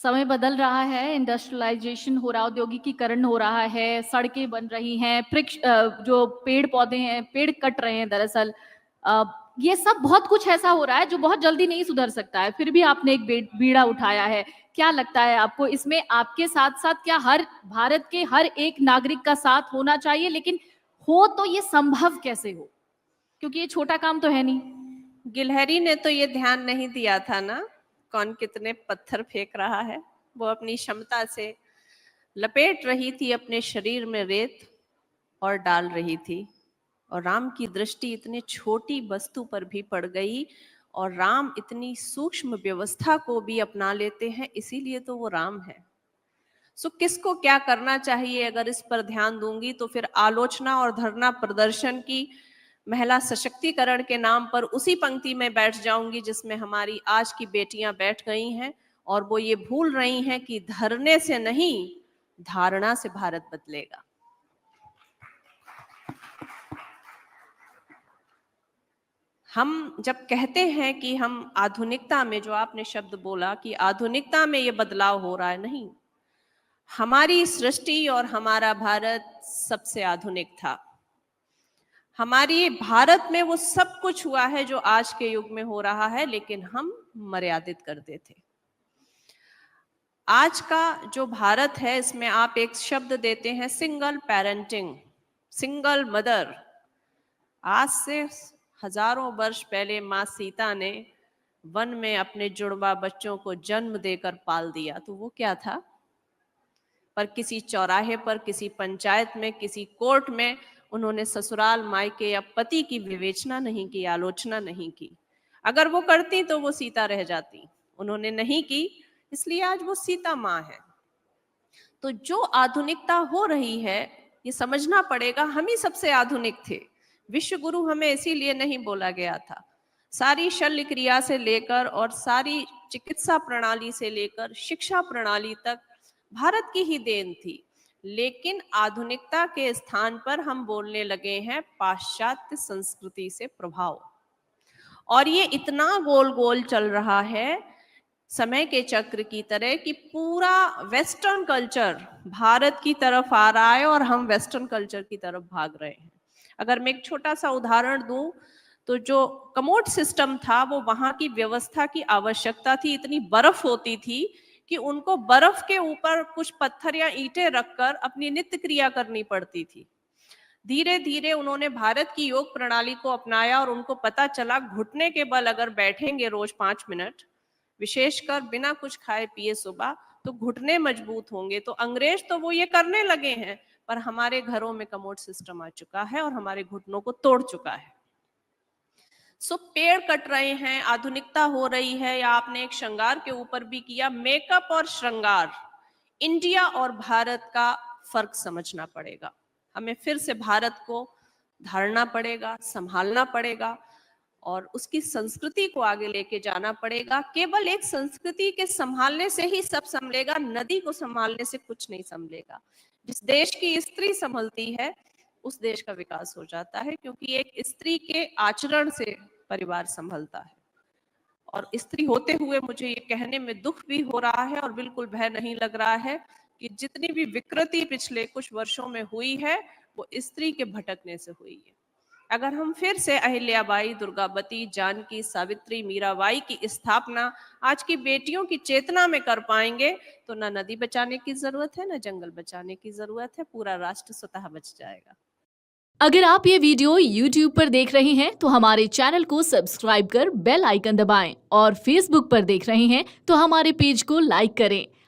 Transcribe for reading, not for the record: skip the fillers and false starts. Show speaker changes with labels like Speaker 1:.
Speaker 1: समय बदल रहा है, इंडस्ट्रियलाइजेशन हो रहा है, औद्योगिकीकरण हो रहा है, सड़कें बन रही हैं, जो पेड़-पौधे हैं, पेड़ कट रहे हैं दरअसल। अ, ये सब बहुत कुछ ऐसा हो रहा है जो बहुत जल्दी नहीं सुधर सकता है, फिर भी आपने एक बीड़ा उठाया है। क्या लगता है आपको इसमें आपके साथ-साथ क्या हर भारत के हर एक नागरिक का साथ होना चाहिए? लेकिन हो तो ये संभव कैसे हो? क्योंकि ये छोटा काम तो है नहीं।
Speaker 2: गिलहरी ने तो ये ध्यान नहीं दिया था ना, कौन कितने पत्थर फेंक रहा है। वो अपनी क्षमता से लपेट रही थी अपने शरीर में रेत और डाल रही थी। और राम की दृष्टि इतनी छोटी वस्तु पर भी पड़ गई, और राम इतनी सूक्ष्म व्यवस्था को भी अपना लेते हैं, इसीलिए तो वो राम है। सो किसको क्या करना चाहिए, अगर इस पर ध्यान दूंगी तो फिर आलोचना और धरना प्रदर्शन की महिला सशक्तिकरण के नाम पर उसी पंक्ति में बैठ जाऊंगी जिसमें हमारी आज की बेटियां बैठ गई हैं, और वो ये भूल रही हैं कि धरने से नहीं, धारणा से भारत बदलेगा। हम जब कहते हैं कि हम आधुनिकता में, जो आपने शब्द बोला कि आधुनिकता में ये बदलाव हो रहा है, नहीं, हमारी सृष्टि और हमारा भारत सबसे आधुनिक था। हमारी भारत में वो सब कुछ हुआ है जो आज के युग में हो रहा है, लेकिन हम मर्यादित करते थे। आज का जो भारत है, इसमें आप एक शब्द देते हैं सिंगल पेरेंटिंग, सिंगल मदर। आज से हजारों वर्ष पहले माँ सीता ने वन में अपने जुड़वा बच्चों को जन्म देकर पाल दिया, तो वो क्या था? पर किसी चौराहे पर, किसी पंचायत में, किसी कोर्ट में उन्होंने ससुराल, मायके या पति की विवेचना नहीं की, आलोचना नहीं की। अगर वो करती तो वो सीता रह जाती, उन्होंने नहीं की, इसलिए आज वो सीता माँ है। तो जो आधुनिकता हो रही है, ये समझना पड़ेगा, हम ही सबसे आधुनिक थे। विश्व गुरु हमें इसीलिए नहीं बोला गया था। सारी शल्य क्रिया से लेकर और सारी चिकित्सा प्रणाली से लेकर शिक्षा प्रणाली तक भारत की ही देन थी। लेकिन आधुनिकता के स्थान पर हम बोलने लगे हैं पाश्चात्य संस्कृति से प्रभाव, और ये इतना गोल गोल चल रहा है समय के चक्र की तरह कि पूरा वेस्टर्न कल्चर भारत की तरफ आ रहा है और हम वेस्टर्न कल्चर की तरफ भाग रहे हैं। अगर मैं एक छोटा सा उदाहरण दूं, तो जो कमोड सिस्टम था, वो वहां की व्यवस्था की आवश्यकता थी। इतनी बर्फ होती थी कि उनको बर्फ के ऊपर कुछ पत्थर या ईंटें रखकर अपनी नित्य क्रिया करनी पड़ती थी। धीरे धीरे उन्होंने भारत की योग प्रणाली को अपनाया और उनको पता चला घुटने के बल अगर बैठेंगे रोज 5 मिनट, विशेषकर बिना कुछ खाए पिए सुबह, तो घुटने मजबूत होंगे। तो अंग्रेज तो वो ये करने लगे हैं, पर हमारे घरों में कमोड सिस्टम आ चुका है और हमारे घुटनों को तोड़ चुका है। सो पेड़ कट रहे हैं, आधुनिकता हो रही है, या आपने एक श्रृंगार के ऊपर भी किया, मेकअप और श्रृंगार, इंडिया और भारत का फर्क समझना पड़ेगा। हमें फिर से भारत को धारना पड़ेगा, संभालना पड़ेगा और उसकी संस्कृति को आगे लेके जाना पड़ेगा। केवल एक संस्कृति के संभालने से ही सब संभलेगा, नदी को संभालने से कुछ नहीं संभलेगा। जिस देश की स्त्री संभलती है, उस देश का विकास हो जाता है, क्योंकि एक स्त्री के आचरण से परिवार संभलता है। और स्त्री होते हुए मुझे ये कहने में दुख भी हो रहा है और बिल्कुल भय नहीं लग रहा है कि जितनी भी विकृति पिछले कुछ वर्षों में हुई है, वो स्त्री के भटकने से हुई है। अगर हम फिर से अहिल्याबाई, दुर्गावती, जानकी, सावित्री, मीराबाई की स्थापना आज की बेटियों की चेतना में कर पाएंगे, तो ना नदी बचाने की जरूरत है, ना जंगल बचाने की जरूरत है, पूरा राष्ट्र स्वतः बच जाएगा।
Speaker 1: अगर आप ये वीडियो YouTube पर देख रहे हैं तो हमारे चैनल को सब्सक्राइब कर बेल आइकन दबाएं, और Facebook पर देख रहे हैं तो हमारे पेज को लाइक करें।